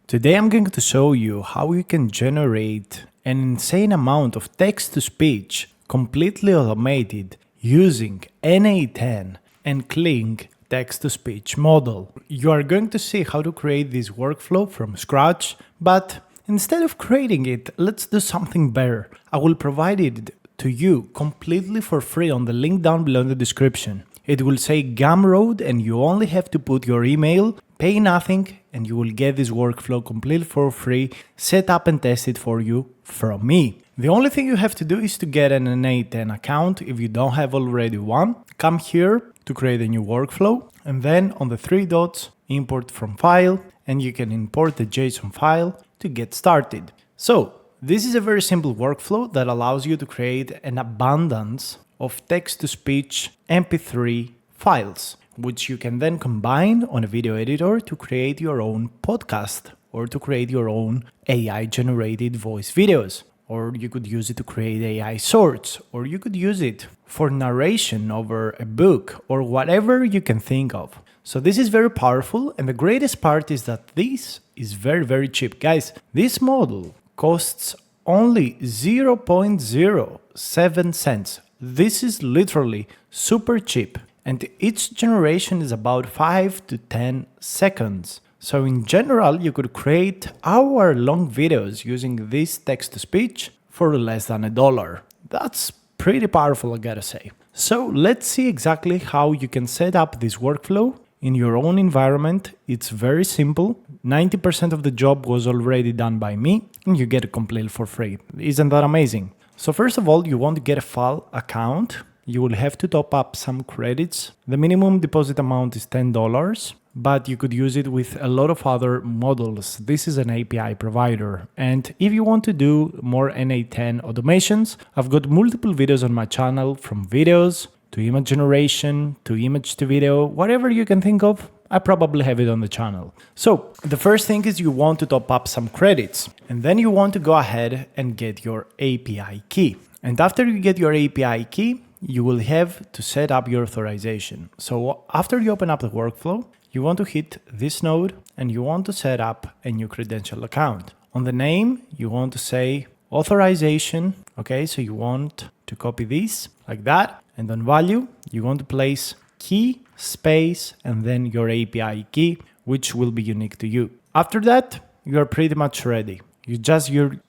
Today I'm going to show you how you can generate an insane amount of text-to-speech completely automated using N8N and Kling text-to-speech model. You are going to see how to create this workflow from scratch, but instead of creating it, let's do something better. I will provide it to you completely for free on the link down below in the description. It will say Gumroad and you only have to put your email, pay nothing, and you will get this workflow completely for free, set up and test it for you from me. The only thing you have to do is to get an N8N account if you don't have already one. Come here to create a new workflow, and then on the three dots, import from file, and you can import the JSON file to get started. So, this is a very simple workflow that allows you to create an abundance of text-to-speech MP3 files, which you can then combine on a video editor to create your own podcast or to create your own AI-generated voice videos. Or you could use it to create AI shorts, or you could use it for narration over a book, or whatever you can think of. So this is very powerful, and the greatest part is that this is very, very cheap. Guys, this model costs only 0.07 cents. This is literally super cheap, and each generation is about 5 to 10 seconds. So in general, you could create hour-long videos using this text-to-speech for less than $1. That's pretty powerful, I gotta say. So let's see exactly how you can set up this workflow in your own environment. It's very simple. 90% of the job was already done by me, and you get it completely for free. Isn't that amazing? So first of all, you want to get a file account. You will have to top up some credits. The minimum deposit amount is $10, but you could use it with a lot of other models. This is an API provider. And if you want to do more N8N automations, I've got multiple videos on my channel, from videos to image generation to image to video, whatever you can think of, I probably have it on the channel. So the first thing is you want to top up some credits, and then you want to go ahead and get your API key. And after you get your API key, you will have to set up your authorization. So after you open up the workflow, you want to hit this node and you want to set up a new credential account. On the name, you want to say authorization. Okay, so you want to copy this like that. And on value, you want to place key, space, and then your API key, which will be unique to you. After that, you are pretty much ready. You just use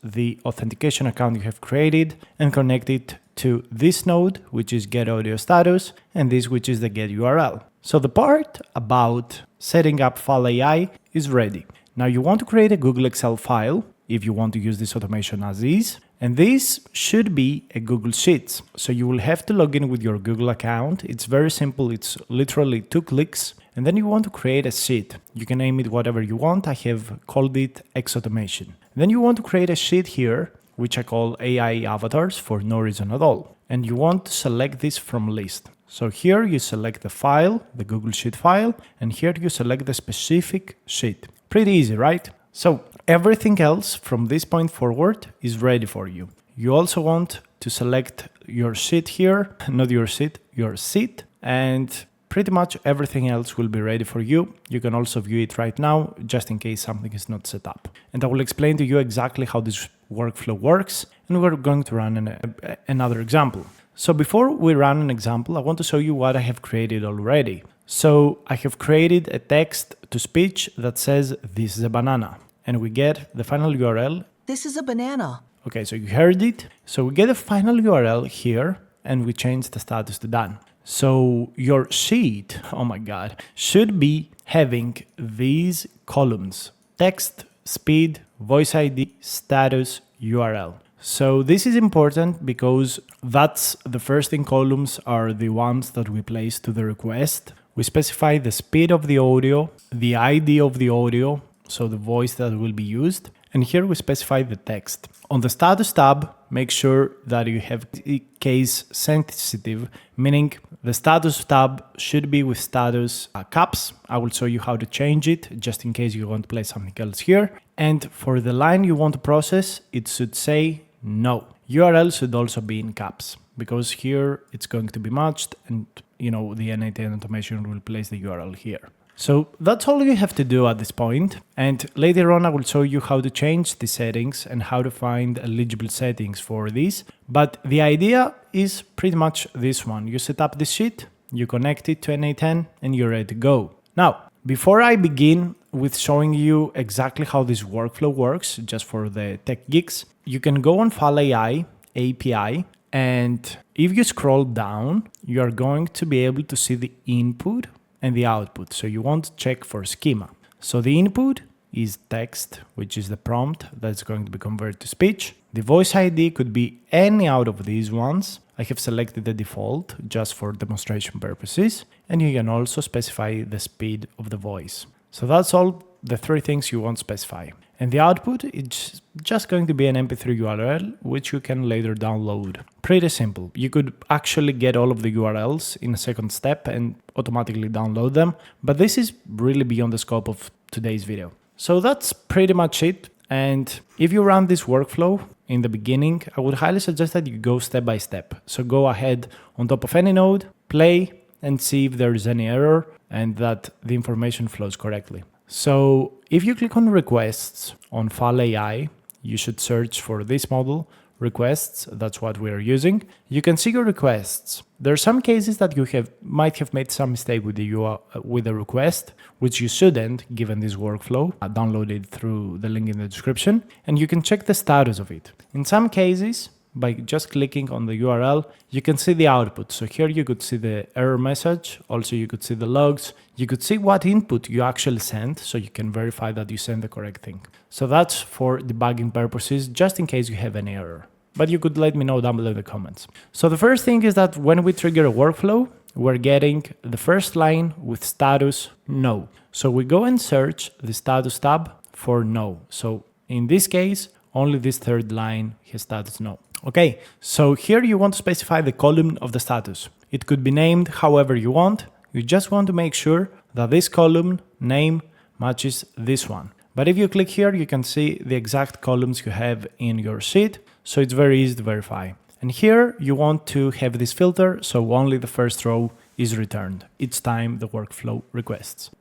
the authentication account you have created and connect it to this node, which is get audio status, and this, which is the get URL. So the part about setting up File AI is ready. Now you want to create a Google Excel file if you want to use this automation as is. And this should be a Google Sheets. So you will have to log in with your Google account. It's very simple. It's literally 2 clicks. And then you want to create a sheet. You can name it whatever you want. I have called it X Automation. Then you want to create a sheet here, which I call AI avatars for no reason at all. And you want to select this from list. So here you select the file, the Google Sheet file, and here you select the specific sheet. Pretty easy, right? So everything else from this point forward is ready for you. You also want to select your sheet here, not your seat, your seat, and pretty much everything else will be ready for you. You can also view it right now, just in case something is not set up. And I will explain to you exactly how this workflow works, and we're going to run another example. So before we run an example, I want to show you what I have created already. So I have created a text-to-speech that says, "This is a banana." And we get the final URL. This is a banana. Okay, so you heard it. So we get the final URL here, and we change the status to done. So your sheet, oh my God, should be having these columns: text, speed, voice ID, status, URL. So this is important because that's the first in columns are the ones that we place to the request. We specify the speed of the audio, the ID of the audio, so the voice that will be used, and here we specify the text. On the status tab, make sure that you have case sensitive, meaning the status tab should be with status caps. I will show you how to change it, just in case you want to place something else here. And for the line you want to process, it should say no. URL should also be in caps, because here it's going to be matched, and the N8N automation will place the URL here. So that's all you have to do at this point, and later on I will show you how to change the settings and how to find eligible settings for this. But the idea is pretty much this one. You set up this sheet, you connect it to N8N, and you're ready to go. Now, before I begin with showing you exactly how this workflow works, just for the tech geeks, you can go on Fal AI API, and if you scroll down, you are going to be able to see the input and the output. So you want to check for schema. So the input is text, which is the prompt that's going to be converted to speech. The voice ID could be any out of these ones. I have selected the default just for demonstration purposes, and you can also specify the speed of the voice. So that's all the three things you want to specify. And the output is just going to be an MP3 URL, which you can later download. Pretty simple. You could actually get all of the URLs in a second step and automatically download them, but this is really beyond the scope of today's video. So that's pretty much it. And if you run this workflow in the beginning, I would highly suggest that you go step by step. So go ahead on top of any node, play, and see if there is any error and that the information flows correctly. So if you click on requests on Fal AI, you should search for this model, requests, that's what we are using. You can see your requests. There are some cases that you might have made some mistake with the request, which you shouldn't given this workflow. Download it through the link in the description, and you can check the status of it. In some cases, by just clicking on the URL, you can see the output. So here you could see the error message. Also, you could see the logs. You could see what input you actually sent, so you can verify that you sent the correct thing. So that's for debugging purposes, just in case you have any error. But you could let me know down below in the comments. So the first thing is that when we trigger a workflow, we're getting the first line with status no. So we go and search the status tab for no. So in this case, only this third line has status no. Okay, so here you want to specify the column of the status. It could be named however you want. You just want to make sure that this column name matches this one. But if you click here, you can see the exact columns you have in your sheet. So it's very easy to verify. And here you want to have this filter, so only the first row is returned each time the workflow request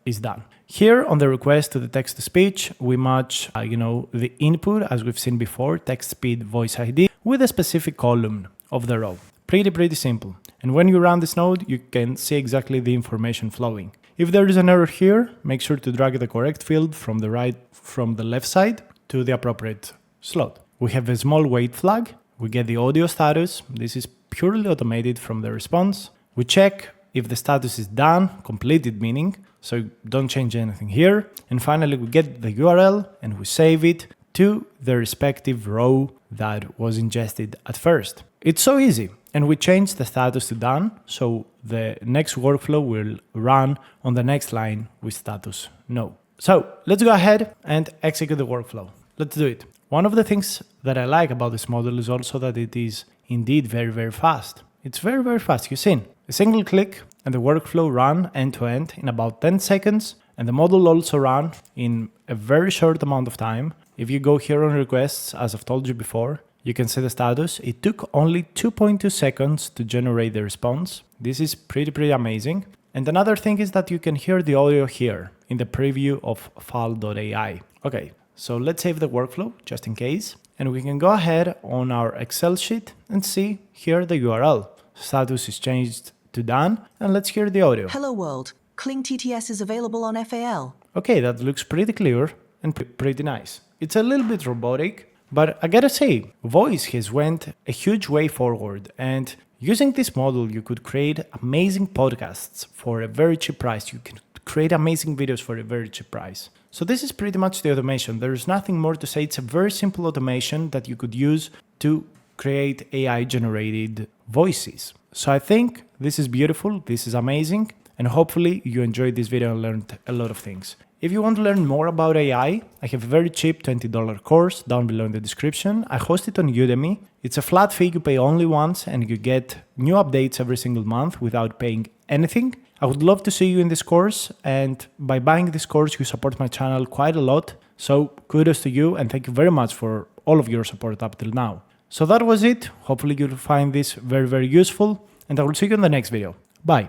is done. Here on the request to the text-to-speech, we match the input, as we've seen before, text speed, voice ID, with a specific column of the row. Pretty simple. And when you run this node, you can see exactly the information flowing. If there is an error here, make sure to drag the correct field from the left side to the appropriate slot. We have a small wait flag. We get the audio status. This is purely automated from the response. We check if the status is done, completed meaning, so don't change anything here. And finally, we get the URL and we save it to the respective row that was ingested at first. It's so easy. And we change the status to done, so the next workflow will run on the next line with status no. So let's go ahead and execute the workflow. Let's do it. One of the things that I like about this model is also that it is indeed very fast. It's very fast. You've seen a single click and the workflow run end to end in about 10 seconds. And the model also ran in a very short amount of time. If you go here on requests, as I've told you before, you can see the status. It took only 2.2 seconds to generate the response. This is pretty amazing. And another thing is that you can hear the audio here in the preview of fal.ai. Okay, so let's save the workflow just in case. And we can go ahead on our Excel sheet and see here the URL. Status is changed to done. And let's hear the audio. Hello world. Kling TTS is available on FAL. Okay, that looks pretty clear and pretty nice. It's a little bit robotic, but I gotta say, voice has went a huge way forward, and using this model, you could create amazing podcasts for a very cheap price. You can create amazing videos for a very cheap price. So this is pretty much the automation. There is nothing more to say. It's a very simple automation that you could use to create AI-generated voices. So I think this is beautiful, this is amazing, and hopefully you enjoyed this video and learned a lot of things. If you want to learn more about AI, I have a very cheap $20 course down below in the description. I host it on Udemy. It's a flat fee, you pay only once and you get new updates every single month without paying anything. I would love to see you in this course, and by buying this course you support my channel quite a lot. So kudos to you and thank you very much for all of your support up till now. So that was it. Hopefully you'll find this very useful, and I will see you in the next video. Bye.